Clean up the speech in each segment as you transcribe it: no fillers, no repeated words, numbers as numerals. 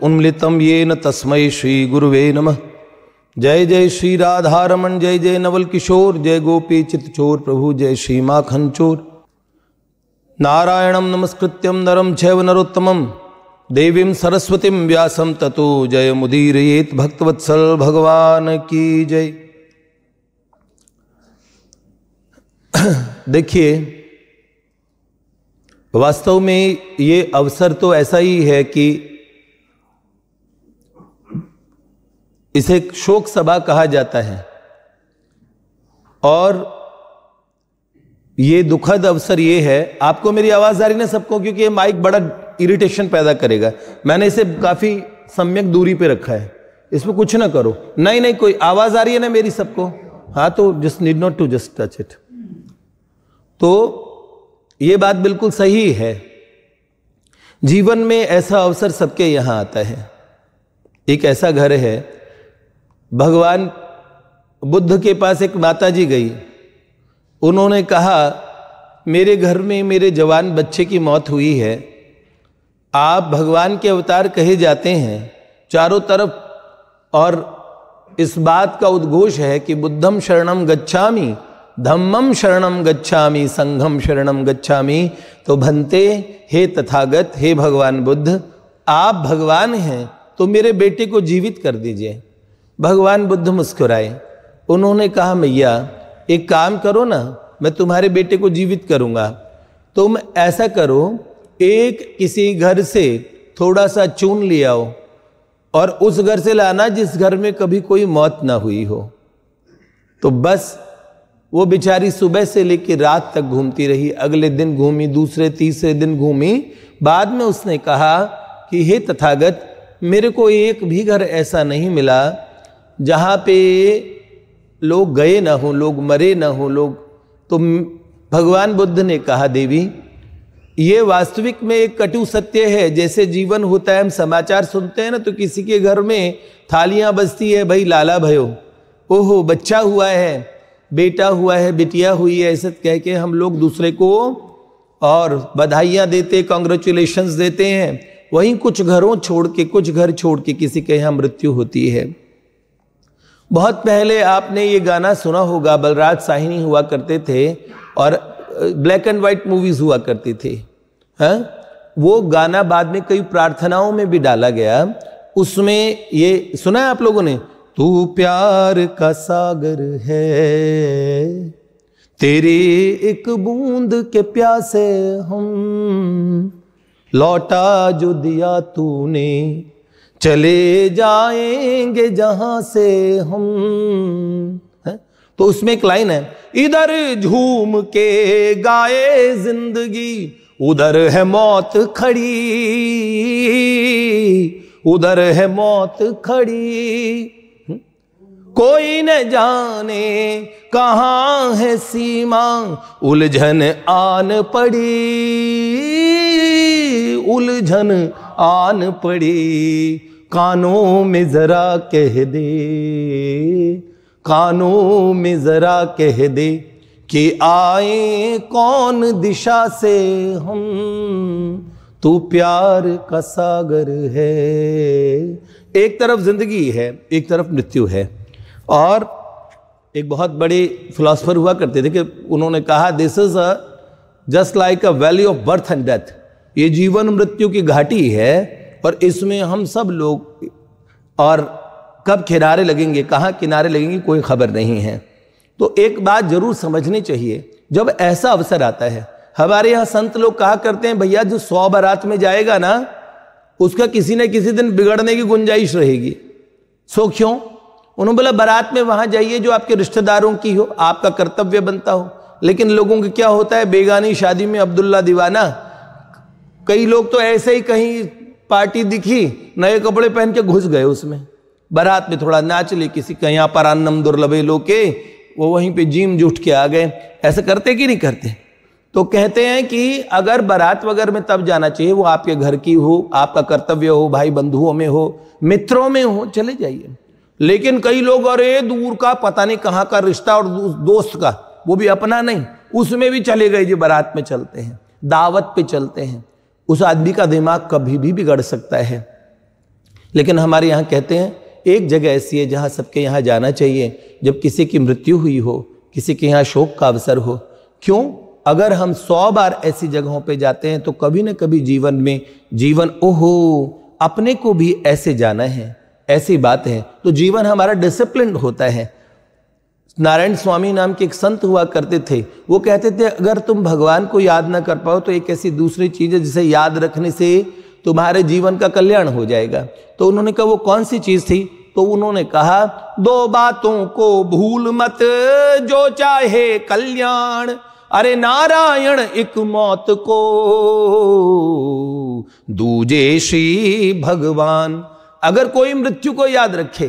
उन्मिलितं येन तस्मै श्री गुरुवे नमः। जय जय श्री राधारमण, जय जय नवल किशोर, जय गोपी चित्तचोर प्रभु, जय श्री माखन चोर। नारायणं नमस्कृत्यं नरं चैव नरोत्तमं, देवीं सरस्वतीं व्यासं ततो जयमुदीरयेत्। भक्तवत्सल भगवान की जय। देखिए, वास्तव में ये अवसर तो ऐसा ही है कि इसे शोक सभा कहा जाता है, और ये दुखद अवसर ये है। आपको मेरी आवाज आ रही ना सबको? क्योंकि ये माइक बड़ा इरिटेशन पैदा करेगा। मैंने इसे काफी सम्यक दूरी पे रखा है, इसमें कुछ ना करो। नहीं, कोई आवाज आ रही है ना मेरी सबको? हाँ, तो just need not to just touch it. तो ये बात बिल्कुल सही है। जीवन में ऐसा अवसर सबके यहां आता है। एक ऐसा घर है, भगवान बुद्ध के पास एक माता जी गई। उन्होंने कहा, मेरे घर में मेरे जवान बच्चे की मौत हुई है, आप भगवान के अवतार कहे जाते हैं चारों तरफ, और इस बात का उद्घोष है कि बुद्धम शरणम गच्छामि, धम्मम शरणम गच्छामि, संघम शरणम गच्छामि। तो भंते, हे तथागत, हे भगवान बुद्ध, आप भगवान हैं तो मेरे बेटे को जीवित कर दीजिए। भगवान बुद्ध मुस्कुराए। उन्होंने कहा, मैया एक काम करो ना, मैं तुम्हारे बेटे को जीवित करूंगा। तुम ऐसा करो, एक किसी घर से थोड़ा सा चून ले आओ और उस घर से लाना जिस घर में कभी कोई मौत ना हुई हो। तो बस वो बेचारी सुबह से लेकर रात तक घूमती रही। अगले दिन घूमी, दूसरे तीसरे दिन घूमी। बाद में उसने कहा कि हे तथागत, मेरे को एक भी घर ऐसा नहीं मिला जहां पे लोग गए ना हो, लोग मरे ना हो, लोग। तो भगवान बुद्ध ने कहा, देवी ये वास्तविक में एक कटु सत्य है। जैसे जीवन होता है, हम समाचार सुनते हैं ना, तो किसी के घर में थालियां बजती है, भाई लाला भयो, ओहो बच्चा हुआ है, बेटा हुआ है, बिटिया हुई है, ऐसे कह के हम लोग दूसरे को और बधाइयां देते, कांग्रेचुलेशंस देते हैं। वहीं कुछ घरों छोड़ के, कुछ घर छोड़ के किसी के यहाँ मृत्यु होती है। बहुत पहले आपने ये गाना सुना होगा, बलराज साहिनी हुआ करते थे और ब्लैक एंड व्हाइट मूवीज हुआ करती थी। वो गाना बाद में कई प्रार्थनाओं में भी डाला गया। उसमें ये सुना है आप लोगों ने? तू प्यार का सागर है, तेरी एक बूंद के प्यासे हम, लौटा जो दिया तूने, चले जाएंगे जहां से हम। तो उसमें एक लाइन है, इधर झूम के गाए जिंदगी, उधर है मौत खड़ी, उधर है मौत खड़ी। कोई न जाने कहाँ है सीमा, उलझन आन पड़ी, उलझन आन पड़ी। कानों में जरा कह दे, कानों में जरा कह दे कि आए कौन दिशा से हम, तू प्यार का सागर है। एक तरफ जिंदगी है, एक तरफ मृत्यु है। और एक बहुत बड़े फिलोसफर हुआ करते थे कि उन्होंने कहा, this is just like a valley of birth and death. ये जीवन मृत्यु की घाटी है और इसमें हम सब लोग, और कब किनारे लगेंगे, कहाँ किनारे लगेंगे, कोई खबर नहीं है। तो एक बात जरूर समझनी चाहिए, जब ऐसा अवसर आता है, हमारे यहाँ संत लोग कहा करते हैं, भैया जो 100 बारात में जाएगा ना, उसका किसी न किसी दिन बिगड़ने की गुंजाइश रहेगी। सो क्यों? उन्होंने बोला, बारात में वहां जाइए जो आपके रिश्तेदारों की हो, आपका कर्तव्य बनता हो। लेकिन लोगों को क्या होता है, बेगानी शादी में अब्दुल्ला दीवाना। कई लोग तो ऐसे ही कहीं पार्टी दिखी, नए कपड़े पहन के घुस गए उसमें, बारात में थोड़ा नाच ले, किसी का यहाँ पर अन्नम दुर्लभे लोके, वो वहीं पे जीम जुट के आ गए। ऐसे करते कि नहीं करते? तो कहते हैं कि अगर बारात वगैरह में तब जाना चाहिए, वो आपके घर की हो, आपका कर्तव्य हो, भाई बंधुओं में हो, मित्रों में हो, चले जाइए। लेकिन कई लोग, अरे दूर का पता नहीं कहाँ का रिश्ता और दोस्त का, वो भी अपना नहीं, उसमें भी चले गए जो बारात में चलते हैं, दावत पे चलते हैं। उस आदमी का दिमाग कभी भी बिगड़ सकता है। लेकिन हमारे यहाँ कहते हैं एक जगह ऐसी है जहाँ सबके यहाँ जाना चाहिए, जब किसी की मृत्यु हुई हो, किसी के यहाँ शोक का अवसर हो। क्यों? अगर हम 100 बार ऐसी जगहों पे जाते हैं तो कभी न कभी जीवन में ओहो अपने को भी ऐसे जाना है, ऐसी बात है, तो जीवन हमारा डिसिप्लिन होता है। नारायण स्वामी नाम के एक संत हुआ करते थे, वो कहते थे अगर तुम भगवान को याद ना कर पाओ तो एक ऐसी दूसरी चीज है जिसे याद रखने से तुम्हारे जीवन का कल्याण हो जाएगा। तो उन्होंने कहा वो कौन सी चीज थी? तो उन्होंने कहा 2 बातों को भूल मत जो चाहे कल्याण, अरे नारायण एक मौत को दूजे श्री भगवान। अगर कोई मृत्यु को याद रखे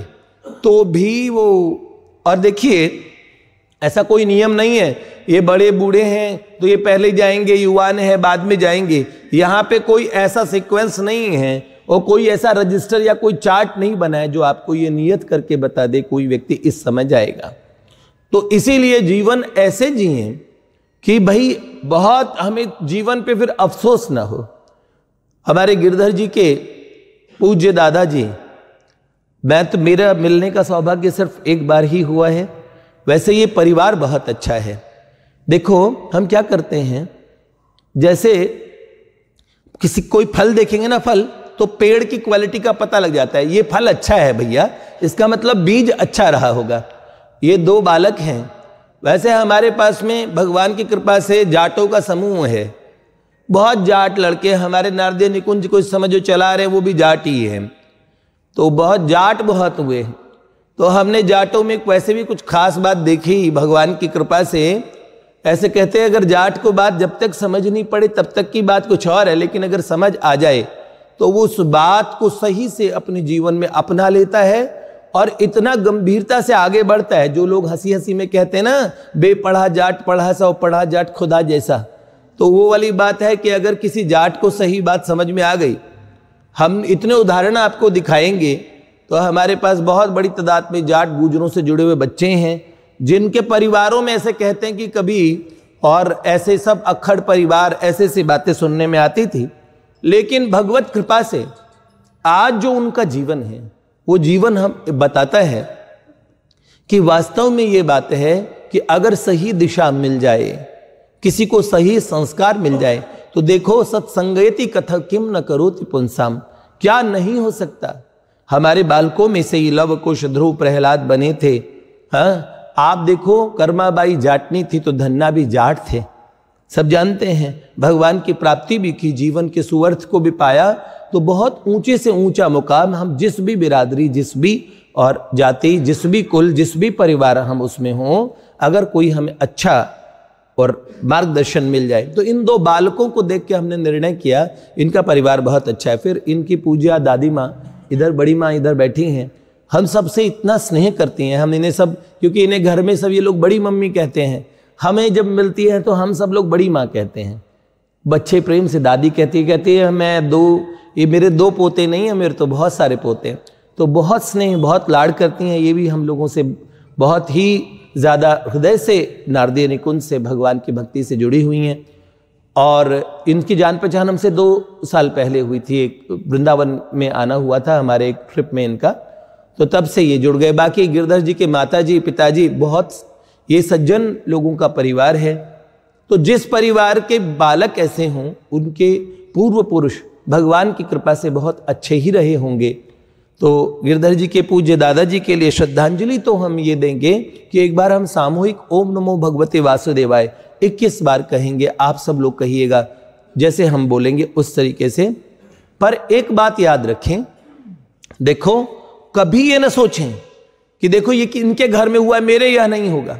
तो भी वो, और देखिए ऐसा कोई नियम नहीं है ये बड़े बूढ़े हैं तो ये पहले जाएंगे, युवान है बाद में जाएंगे, यहां पे कोई ऐसा सीक्वेंस नहीं है और कोई ऐसा रजिस्टर या कोई चार्ट नहीं बना है जो आपको ये नियत करके बता दे कोई व्यक्ति इस समय जाएगा। तो इसीलिए जीवन ऐसे जिए कि भाई बहुत हमें जीवन पे फिर अफसोस ना हो। हमारे गिरधर जी के पूज्य दादाजी, मैं तो मेरा मिलने का सौभाग्य सिर्फ एक बार ही हुआ है, वैसे ये परिवार बहुत अच्छा है। देखो हम क्या करते हैं, जैसे किसी कोई फल देखेंगे ना, फल तो पेड़ की क्वालिटी का पता लग जाता है, ये फल अच्छा है भैया, इसका मतलब बीज अच्छा रहा होगा। ये 2 बालक हैं, वैसे हमारे पास में भगवान की कृपा से जाटों का समूह है, बहुत जाट लड़के हमारे नारदीय निकुंज को इस समय जो चला रहे वो भी जाट ही है, तो बहुत जाट बहुत हुए। तो हमने जाटों में वैसे भी कुछ खास बात देखी भगवान की कृपा से। ऐसे कहते हैं अगर जाट को बात जब तक समझ नहीं पड़े तब तक की बात कुछ और है, लेकिन अगर समझ आ जाए तो वो उस बात को सही से अपने जीवन में अपना लेता है और इतना गंभीरता से आगे बढ़ता है। जो लोग हंसी हंसी में कहते हैं ना बेपढ़ा जाट पढ़ा सौ पढ़ा जाट खुदा जैसा, तो वो वाली बात है कि अगर किसी जाट को सही बात समझ में आ गई, हम इतने उदाहरण आपको दिखाएंगे। तो हमारे पास बहुत बड़ी तादाद में जाट गुजरों से जुड़े हुए बच्चे हैं जिनके परिवारों में ऐसे कहते हैं कि कभी और ऐसे सब अक्खड़ परिवार ऐसे सी बातें सुनने में आती थी, लेकिन भगवत कृपा से आज जो उनका जीवन है वो जीवन हम बताता है कि वास्तव में ये बात है कि अगर सही दिशा मिल जाए, किसी को सही संस्कार मिल जाए, तो देखो सत्संगयति कथा किम न करोति पुंसाम, क्या नहीं हो सकता। हमारे बालकों में से ही लव कुश ध्रुव प्रहलाद बने थे। हाँ, आप देखो कर्माबाई जाटनी थी तो धन्ना भी जाट थे, सब जानते हैं। भगवान की प्राप्ति भी की, जीवन के सुवर्थ को भी पाया, तो बहुत ऊंचे से ऊंचा मुकाम हम जिस भी बिरादरी, जिस भी और जाति, जिस भी कुल, जिस भी परिवार हम उसमें हों, अगर कोई हमें अच्छा और मार्गदर्शन मिल जाए, तो इन 2 बालकों को देख के हमने निर्णय किया इनका परिवार बहुत अच्छा है। फिर इनकी पूज्या दादी माँ इधर, बड़ी माँ इधर बैठी हैं, हम सबसे इतना स्नेह करती हैं। हम इन्हें सब, क्योंकि इन्हें घर में सब ये लोग बड़ी मम्मी कहते हैं, हमें जब मिलती है तो हम सब लोग बड़ी माँ कहते हैं। बच्चे प्रेम से दादी कहती है मैं 2, ये मेरे 2 पोते नहीं हैं, मेरे तो बहुत सारे पोते हैं। तो बहुत स्नेह, बहुत लाड़ करती हैं। ये भी हम लोगों से बहुत ही ज़्यादा हृदय से नारदीय निकुंज से, भगवान की भक्ति से जुड़ी हुई हैं। और इनकी जान पहचान हमसे 2 साल पहले हुई थी, एक वृंदावन में आना हुआ था हमारे एक ट्रिप में इनका, तो तब से ये जुड़ गए। बाकी गिरधर जी के माताजी पिताजी बहुत ये सज्जन लोगों का परिवार है। तो जिस परिवार के बालक ऐसे हों, उनके पूर्व पुरुष भगवान की कृपा से बहुत अच्छे ही रहे होंगे। तो गिरधर जी के पूज्य दादाजी के लिए श्रद्धांजलि तो हम ये देंगे कि एक बार हम सामूहिक ओम नमो भगवते वासुदेवाय 21 बार कहेंगे। आप सब लोग कहिएगा, जैसे हम बोलेंगे उस तरीके से। पर एक बात याद रखें, देखो कभी ये ना सोचें कि देखो ये कि इनके घर में हुआ मेरे यह नहीं होगा।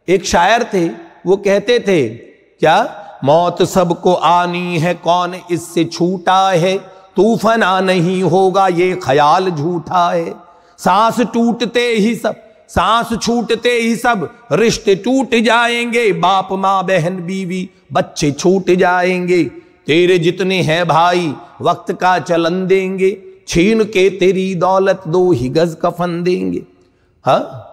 एक शायर थे, वो कहते थे क्या, मौत सबको आनी है, कौन इससे छूटा है, तूफाना नहीं होगा ये ख्याल झूठा है। सांस टूटते ही सब, सांस छूटते ही सब रिश्ते टूट जाएंगे, बाप माँ बहन बीवी बच्चे छूट जाएंगे। तेरे जितने हैं भाई वक्त का चलन देंगे, छीन के तेरी दौलत 2 ही गज कफन देंगे। हाँ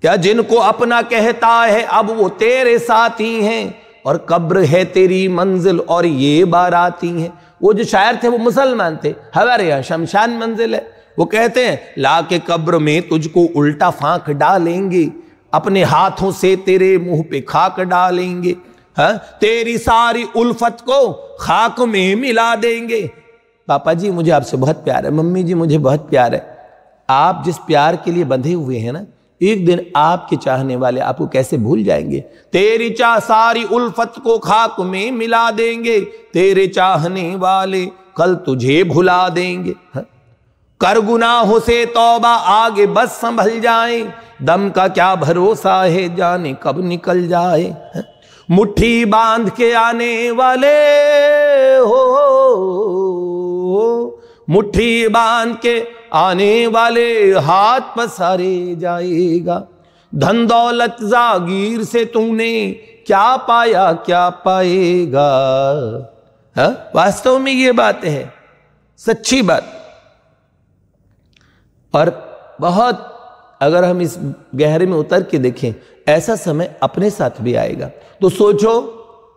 क्या, जिनको अपना कहता है अब वो तेरे साथी हैं, और कब्र है तेरी मंजिल और ये बाराती हैं। वो जो शायर थे वो मुसलमान थे, हमारे यहाँ शमशान मंजिल है, वो कहते हैं ला के कब्र में तुझको उल्टा फांक डालेंगे, अपने हाथों से तेरे मुंह पे खाक डालेंगे, हाँ तेरी सारी उल्फत को खाक में मिला देंगे। पापा जी मुझे आपसे बहुत प्यार है, मम्मी जी मुझे बहुत प्यार है। आप जिस प्यार के लिए बंधे हुए हैं ना, एक दिन आपके चाहने वाले आपको कैसे भूल जाएंगे। तेरी सारी उल्फत को खाक में मिला देंगे, तेरे चाहने वाले कल तुझे भुला देंगे। कर गुनाहों से तौबा आगे बस संभल जाए, दम का क्या भरोसा है जाने कब निकल जाए। मुट्ठी बांध के आने वाले हो, मुट्ठी बांध के आने वाले हाथ पसारे जाएगा। धन दौलत जागीर से तूने क्या पाया क्या पाएगा। वास्तव में ये बात है, सच्ची बात। और बहुत अगर हम इस गहरे में उतर के देखें, ऐसा समय अपने साथ भी आएगा। तो सोचो,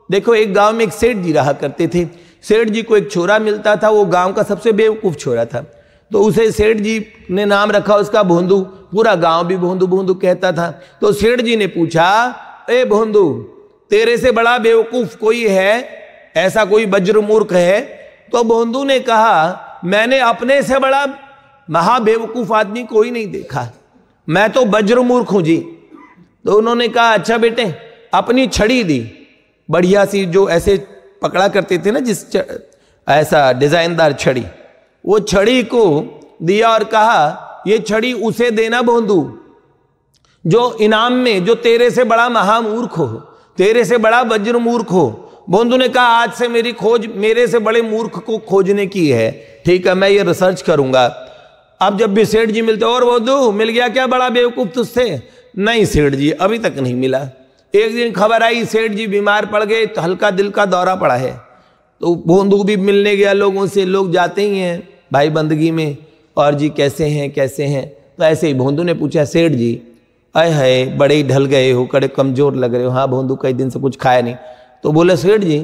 देखो एक गांव में एक सेठ जी रहा करते थे। सेठ जी को एक छोरा मिलता था, वो गांव का सबसे बेवकूफ छोरा था, तो उसे सेठ जी ने नाम रखा उसका भोंदू। पूरा गांव भी भोंदू भोंदू कहता था। तो सेठ जी ने पूछा, ए भोंदू, तेरे से बड़ा बेवकूफ कोई है, ऐसा कोई वज्र मूर्ख है? तो भोंदू ने कहा, मैंने अपने से बड़ा महाबेवकूफ आदमी कोई नहीं देखा, मैं तो वज्र मूर्ख हूं जी। तो उन्होंने कहा, अच्छा बेटे, अपनी छड़ी दी, बढ़िया सी, जो ऐसे पकड़ा करते थे ना, जिस ऐसा डिजाइनदार छड़ी, वो छड़ी को दिया और कहा, ये छड़ी उसे देना भोंदू जो इनाम में, जो तेरे से बड़ा महामूर्ख हो, तेरे से बड़ा वज्र मूर्ख हो। भोंदू ने कहा, आज से मेरी खोज मेरे से बड़े मूर्ख को खोजने की है। ठीक है, मैं ये रिसर्च करूंगा। अब जब भी सेठ जी मिलते, और भोंदू मिल गया क्या बड़ा बेवकूफ तुझसे? नहीं सेठ जी, अभी तक नहीं मिला। एक दिन खबर आई सेठ जी बीमार पड़ गए, तो हल्का दिल का दौरा पड़ा है। तो भोंदू भी मिलने गया लोगों से, लोग जाते ही हैं भाई बंदगी में, और जी कैसे हैं कैसे हैं। तो ऐसे ही भोंदू ने पूछा, सेठ जी अय है बड़े ही ढल गए हो, बड़े कमजोर लग रहे हो। हाँ भोंदू कई दिन से कुछ खाया नहीं। तो बोले, सेठ जी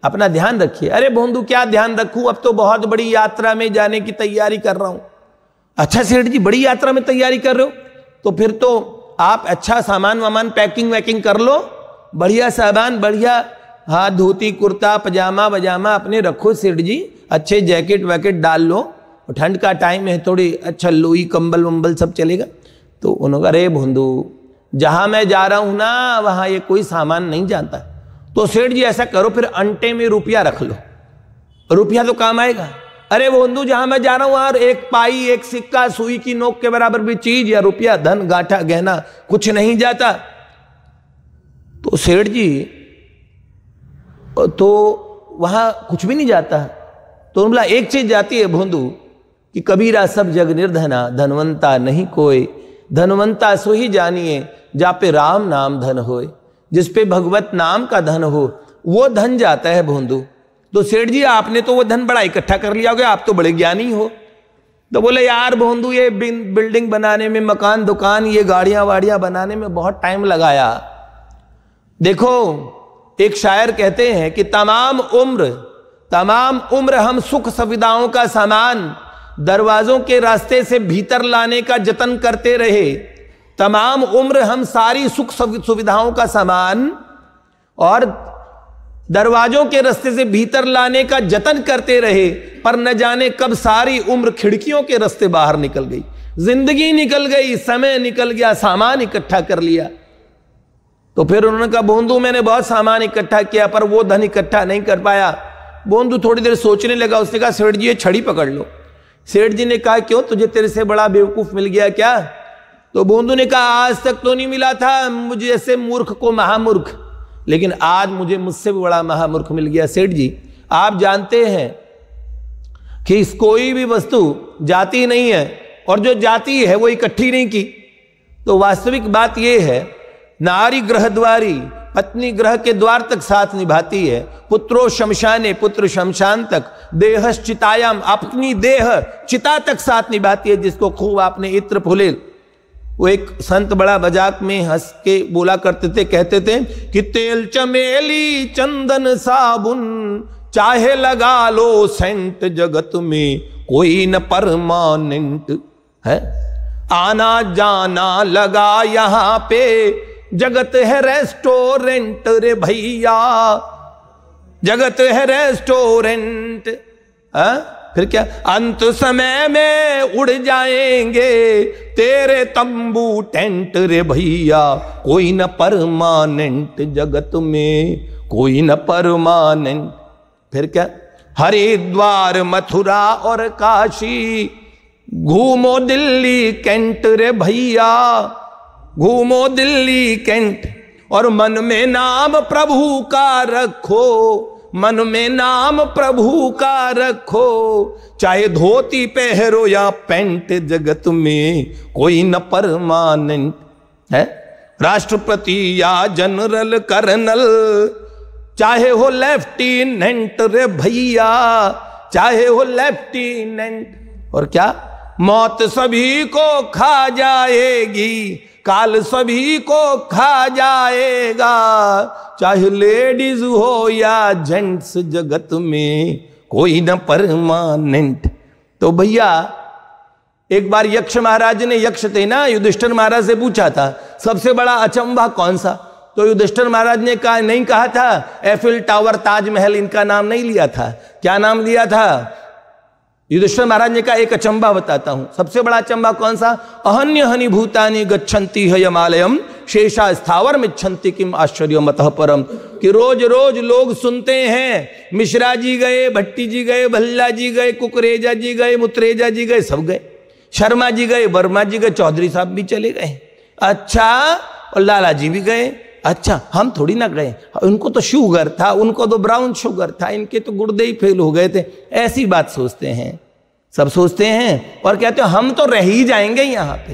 अपना ध्यान रखिए। अरे भोंदू क्या ध्यान रखूं, अब तो बहुत बड़ी यात्रा में जाने की तैयारी कर रहा हूं। अच्छा सेठ जी, बड़ी यात्रा में तैयारी कर रहे हो, तो फिर तो आप अच्छा सामान वामान पैकिंग वैकिंग कर लो, बढ़िया सामान, बढ़िया हाँ धोती कुर्ता पजामा वजामा अपने रखो सेठ जी, अच्छे जैकेट वैकेट डाल लो, ठंड का टाइम है, थोड़ी अच्छा लोई कंबल वंबल सब चलेगा। तो उन्होंने कहा, अरे भोंदू जहां मैं जा रहा हूं ना, वहां ये कोई सामान नहीं जानता। तो सेठ जी ऐसा करो, फिर अंटे में रुपया रख लो, रुपया तो काम आएगा। अरे भोंदू जहां मैं जा रहा हूं वहां एक पाई, एक सिक्का, सुई की नोक के बराबर भी चीज या रुपया, धन गांठा गहना कुछ नहीं जाता। तो सेठ जी तो वहां कुछ भी नहीं जाता। तो बोला, एक चीज जाती है भोंदू कि कबीरा सब जग निर्धना, धनवंता नहीं कोई, धनवंता सो ही जानिए जा पे राम नाम धन होए। जिस पे भगवत नाम का धन हो वो धन जाता है भोंदू। तो सेठ जी आपने तो वो धन बड़ा इकट्ठा कर लिया होगा, आप तो बड़े ज्ञानी हो। तो बोले, यार भोंदू ये बिल्डिंग बनाने में, मकान दुकान, ये गाड़ियां वाड़ियां बनाने में बहुत टाइम लगाया। देखो एक शायर कहते हैं कि तमाम उम्र हम सुख सुविधाओं का सामान दरवाजों के रास्ते से भीतर लाने का जतन करते रहे। तमाम उम्र हम सारी सुख सुविधाओं का सामान और दरवाजों के रास्ते से भीतर लाने का जतन करते रहे, पर न जाने कब सारी उम्र खिड़कियों के रास्ते बाहर निकल गई। जिंदगी निकल गई, समय निकल गया, सामान इकट्ठा कर लिया। तो फिर उन्होंने कहा, भोंदू मैंने बहुत सामान इकट्ठा किया पर वो धन इकट्ठा नहीं कर पाया। भोंदू थोड़ी देर सोचने लगा, उसने कहा, सेठ जी ये छड़ी पकड़ लो। सेठ जी ने कहा, क्यों, तुझे तेरे से बड़ा बेवकूफ मिल गया क्या? तो भोंदू ने कहा, आज तक तो नहीं मिला था मुझे ऐसे मूर्ख को महामूर्ख, लेकिन आज मुझे मुझसे भी बड़ा महामूर्ख मिल गया। सेठ जी आप जानते हैं कि इस कोई भी वस्तु जाती नहीं है, और जो जाती है वो इकट्ठी नहीं की। तो वास्तविक बात यह है, नारी ग्रह द्वारी, पत्नी ग्रह के द्वार तक साथ निभाती है। पुत्रो शमशाने, पुत्र शमशान तक, देहश्चितायाम, अपनी देह चिता तक साथ निभाती है। जिसको खूब आपने इत्र फुले, वो एक संत बड़ा मजाक में हंस के बोला करते थे, कहते थे कि तेल चमेली चंदन साबुन चाहे लगा लो सेंट, जगत में कोई न परमानेंट है। आना जाना लगा यहां पे, जगत है रेस्टोरेंट रे भैया, जगत है रेस्टोरेंट। फिर क्या, अंत समय में उड़ जाएंगे तेरे तंबू टेंट रे भैया, कोई न परमानेंट जगत में, कोई न परमानेंट। फिर क्या, हरिद्वार मथुरा और काशी, घूमो दिल्ली कैंट रे भैया, घूमो दिल्ली कैंट। और मन में नाम प्रभु का रखो, मन में नाम प्रभु का रखो, चाहे धोती पहरो या पैंट, जगत में कोई न परमानेंट है। राष्ट्रपति या जनरल कर्नल, चाहे हो लेफ्टिनेंट रे भैया, चाहे हो लेफ्टिनेंट। और क्या, मौत सभी को खा जाएगी, काल सभी को खा जाएगा, चाहे लेडीज हो या जेंट्स, जगत में कोई न परमानेंट। तो भैया एक बार यक्ष महाराज ने, यक्ष थे ना, युधिष्ठिर महाराज से पूछा था सबसे बड़ा अचंभा कौन सा। तो युधिष्ठिर महाराज ने कहा, नहीं कहा था एफिल टावर, ताजमहल, इनका नाम नहीं लिया था। क्या नाम लिया था? युधिष्ठिर महाराज ने कहा एक अचंबा बताता हूं। सबसे बड़ा अचंबा कौन सा? अहन्य हनि भूतानि गच्छन्ति हयमालयम, शेषा स्थावर मिच्छन्ति किम आश्चर्यम अतः परम। कि रोज रोज लोग सुनते हैं, मिश्रा जी गए, भट्टी जी गए, भल्ला जी गए, कुकरेजा जी गए, मुत्रेजा जी गए, सब गए, शर्मा जी गए, वर्मा जी गए, चौधरी साहब भी चले गए। अच्छा, और लाला जी भी गए। अच्छा, हम थोड़ी ना गए, उनको तो शुगर था, उनको तो ब्राउन शुगर था, इनके तो गुर्दे ही फेल हो गए थे। ऐसी बात सोचते हैं, सब सोचते हैं और कहते हैं हम तो रह ही जाएंगे यहाँ पे।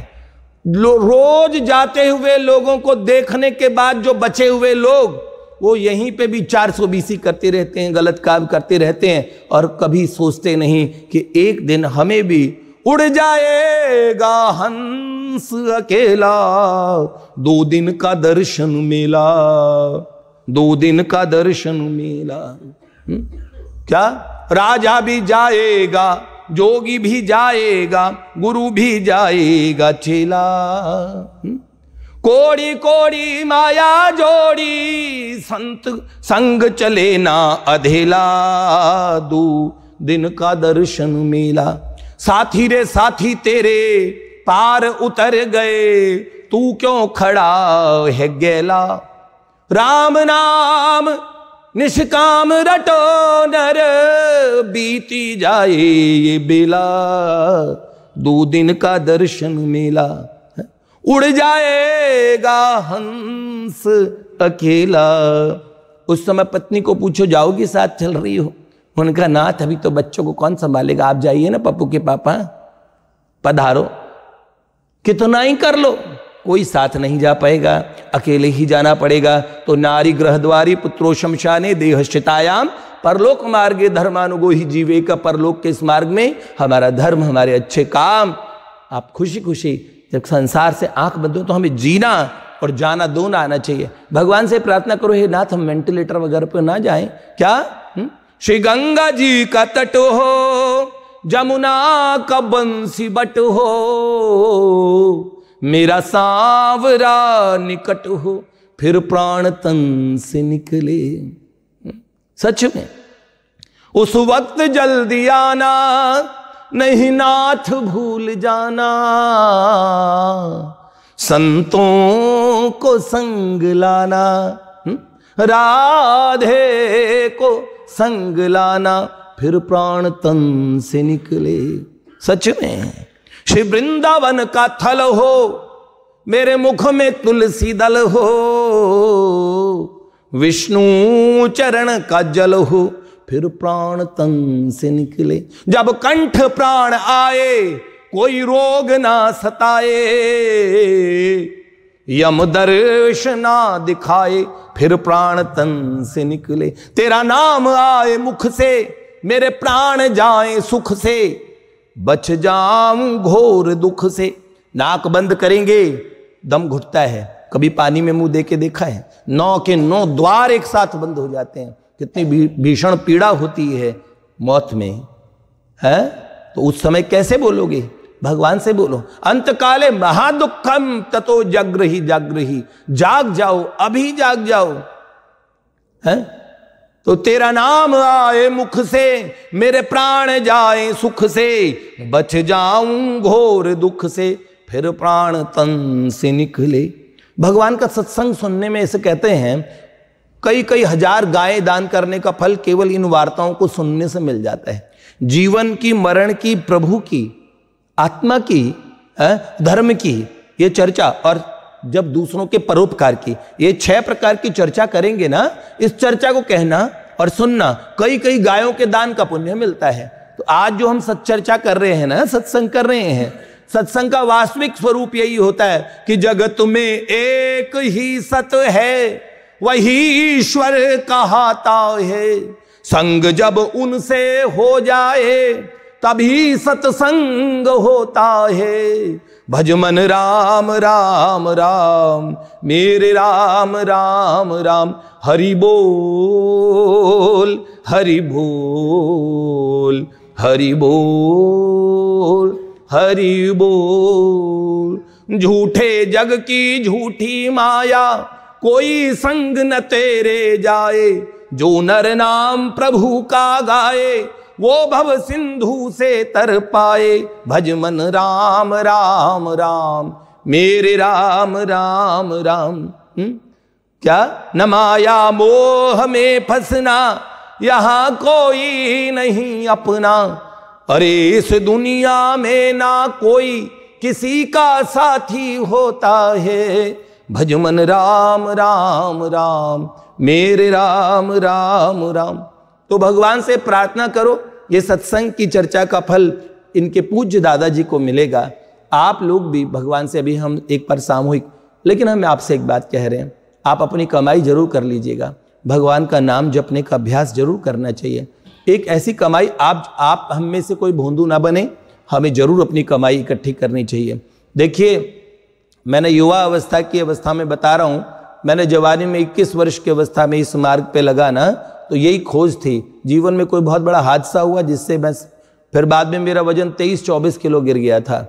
रोज जाते हुए लोगों को देखने के बाद जो बचे हुए लोग, वो यहीं पे भी 420 करते रहते हैं, गलत काम करते रहते हैं, और कभी सोचते नहीं कि एक दिन हमें भी उड़ जाएगा हंस अकेला, 2 दिन का दर्शन मेला, 2 दिन का दर्शन मेला। क्या, राजा भी जाएगा, जोगी भी जाएगा, गुरु भी जाएगा, चेला। कोड़ी कोड़ी माया जोड़ी, संत संग चले ना अधेला, 2 दिन का दर्शन मेला। साथी रे साथी तेरे पार उतर गए, तू क्यों खड़ा है गेला। राम नाम निष्काम रटो नर, बीती जाए ये बेला, 2 दिन का दर्शन मेला। उड़ जाएगा हंस अकेला। उस समय पत्नी को पूछो, जाओगी, साथ चल रही हो? उनका नाथ अभी तो बच्चों को कौन संभालेगा, आप जाइए ना पप्पू के पापा, पधारो, कितना ही कर लो, कोई साथ नहीं जा पाएगा, अकेले ही जाना पड़ेगा। तो नारी गृहद्वारी पुत्रो शमशाने देहश्चितायाम, परलोक मार्गे धर्मानुगो ही जीवे का। परलोक के इस मार्ग में हमारा धर्म, हमारे अच्छे काम, आप खुशी खुशी जब संसार से आंख बंद हो तो हमें जीना और जाना दोनों आना चाहिए। भगवान से प्रार्थना करो, हे नाथ हम वेंटिलेटर वगैरह पे ना जाएं। क्या? श्री गंगा जी का तट हो, जमुना का बंसी बट हो, मेरा सांवरा निकट हो, फिर प्राण तन से निकले। सच में उस वक्त जल्दी आना, नहीं नाथ भूल जाना, संतों को संग लाना, राधे को संग लाना, फिर प्राण तन से निकले। सच में श्री वृंदावन का थल हो, मेरे मुख में तुलसी दल हो, विष्णु चरण का जल हो, फिर प्राण तन से निकले। जब कंठ प्राण आए, कोई रोग ना सताए, यम दर्शना दिखाए, फिर प्राण तन से निकले। तेरा नाम आए मुख से, मेरे प्राण जाएं सुख से, बच जाऊं घोर दुख से। नाक बंद करेंगे, दम घुटता है। कभी पानी में मुंह दे के देखा है? 9 के 9 द्वार एक साथ बंद हो जाते हैं कितनी भीषण पीड़ा होती है मौत में, है? तो उस समय कैसे बोलोगे? भगवान से बोलो। अंत काले महादुखम ततो जागृहि जागृहि, जाग जाओ, अभी जाग जाओ, है? तो तेरा नाम आए मुख से, मेरे प्राण जाए सुख से, बच जाऊं घोर दुख से, फिर प्राण तन से निकले। भगवान का सत्संग सुनने में ऐसे कहते हैं कई कई हजार गायें दान करने का फल केवल इन वार्ताओं को सुनने से मिल जाता है। जीवन की, मरण की, प्रभु की, आत्मा की, धर्म की ये चर्चा, और जब दूसरों के परोपकार की, ये 6 प्रकार की चर्चा करेंगे ना, इस चर्चा को कहना और सुनना, कई कई गायों के दान का पुण्य मिलता है। तो आज जो हम सच्चर्चा कर रहे हैं ना, सत्संग कर रहे हैं, सत्संग का वास्तविक स्वरूप यही होता है कि जगत में एक ही सत्य है, वही ईश्वर कहाता है। संग जब उनसे हो जाए तभी सत्संग होता है। भज मन राम राम राम, मेरे राम राम राम, हरि बोल हरि बोल हरि बोल हरि बोल। झूठे जग की झूठी माया, कोई संग न तेरे जाए, जो नर नाम प्रभु का गाए, वो भव सिंधु से तर पाए। भज मन राम राम राम, मेरे राम राम राम। क्या? न माया मोह में फंसना, यहां कोई नहीं अपना, अरे इस दुनिया में ना कोई किसी का साथी होता है। भज मन राम राम राम, मेरे राम राम राम। तो भगवान से प्रार्थना करो, ये सत्संग की चर्चा का फल इनके पूज्य दादाजी को मिलेगा। आप लोग भी भगवान से, अभी हम एक बार सामूहिक, लेकिन हम आपसे एक बात कह रहे हैं, आप अपनी कमाई जरूर कर लीजिएगा, भगवान का नाम जपने का अभ्यास जरूर करना चाहिए। एक ऐसी कमाई, आप हम में से कोई भोंदू ना बने, हमें जरूर अपनी कमाई इकट्ठी करनी चाहिए। देखिए, मैंने युवा अवस्था की अवस्था में बता रहा हूँ, मैंने जवानी में 21 वर्ष की अवस्था में इस मार्ग पे लगा ना, तो यही खोज थी। जीवन में कोई बहुत बड़ा हादसा हुआ जिससे मैं फिर बाद में मेरा वजन 23-24 किलो गिर गया था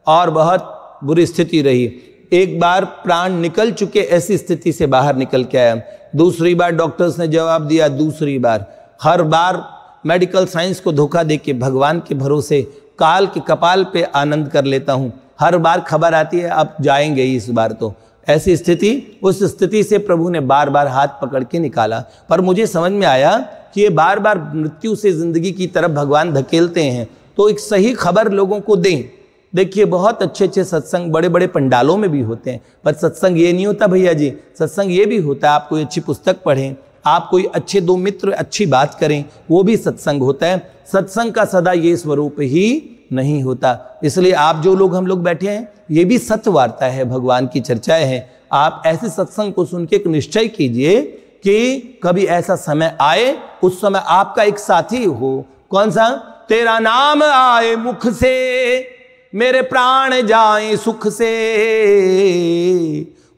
और बहुत बुरी स्थिति रही। एक बार प्राण निकल चुके, ऐसी स्थिति से बाहर निकल के आया। दूसरी बार डॉक्टर्स ने जवाब दिया, दूसरी बार। हर बार मेडिकल साइंस को धोखा देके भगवान के भरोसे काल के कपाल पे आनंद कर लेता हूँ। हर बार खबर आती है अब जाएंगे इस बार तो। ऐसी स्थिति, उस स्थिति से प्रभु ने बार बार हाथ पकड़ के निकाला। पर मुझे समझ में आया कि ये बार बार मृत्यु से जिंदगी की तरफ भगवान धकेलते हैं, तो एक सही खबर लोगों को दें। देखिए, बहुत अच्छे अच्छे सत्संग बड़े बड़े पंडालों में भी होते हैं, पर सत्संग ये नहीं होता भैया जी। सत्संग ये भी होता है, आप कोई अच्छी पुस्तक पढ़ें, आप कोई अच्छे 2 मित्र अच्छी बात करें, वो भी सत्संग होता है। सत्संग का सदा ये स्वरूप ही नहीं होता। इसलिए आप जो लोग, हम लोग बैठे हैं, ये भी सत्य वार्ता है, भगवान की चर्चाएं हैं। आप ऐसे सत्संग को सुन के एक निश्चय कीजिए कि कभी ऐसा समय आए, उस समय आपका एक साथी हो। कौन सा? तेरा नाम आए मुख से, मेरे प्राण जाए सुख से,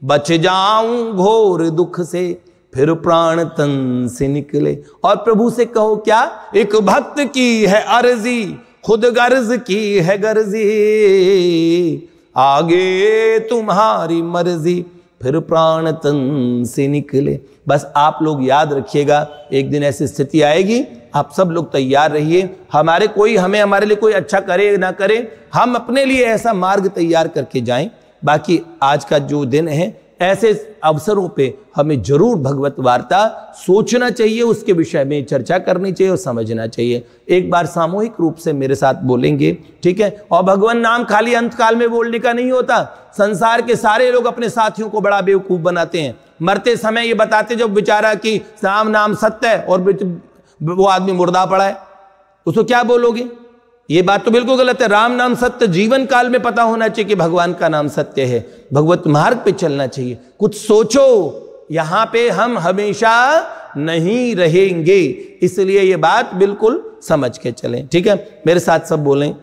बच जाऊं घोर दुख से, फिर प्राण तन से निकले। और प्रभु से कहो क्या? एक भक्त की है अर्जी, खुद गर्ज की है गर्जी, आगे तुम्हारी मर्जी, फिर प्राण तन से निकले। बस आप लोग याद रखिएगा, एक दिन ऐसी स्थिति आएगी, आप सब लोग तैयार रहिए। हमारे लिए कोई अच्छा करे ना करे, हम अपने लिए ऐसा मार्ग तैयार करके जाएं। बाकी आज का जो दिन है, ऐसे अवसरों पे हमें जरूर भगवत वार्ता सोचना चाहिए, उसके विषय में चर्चा करनी चाहिए और समझना चाहिए। एक बार सामूहिक रूप से मेरे साथ बोलेंगे, ठीक है? और भगवान नाम खाली अंतकाल में बोलने का नहीं होता। संसार के सारे लोग अपने साथियों को बड़ा बेवकूफ बनाते हैं। मरते समय ये बताते जब बेचारा कि राम नाम सत्य है और वो आदमी मुर्दा पड़ा है, उसको क्या बोलोगे? ये बात तो बिल्कुल गलत है। राम नाम सत्य, जीवन काल में पता होना चाहिए कि भगवान का नाम सत्य है, भगवत मार्ग पे चलना चाहिए। कुछ सोचो, यहां पे हम हमेशा नहीं रहेंगे, इसलिए ये बात बिल्कुल समझ के चलें, ठीक है? मेरे साथ सब बोलें,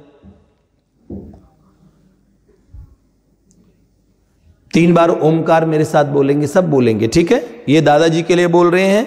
3 बार ओमकार मेरे साथ बोलेंगे, सब बोलेंगे, ठीक है? ये दादाजी के लिए बोल रहे हैं,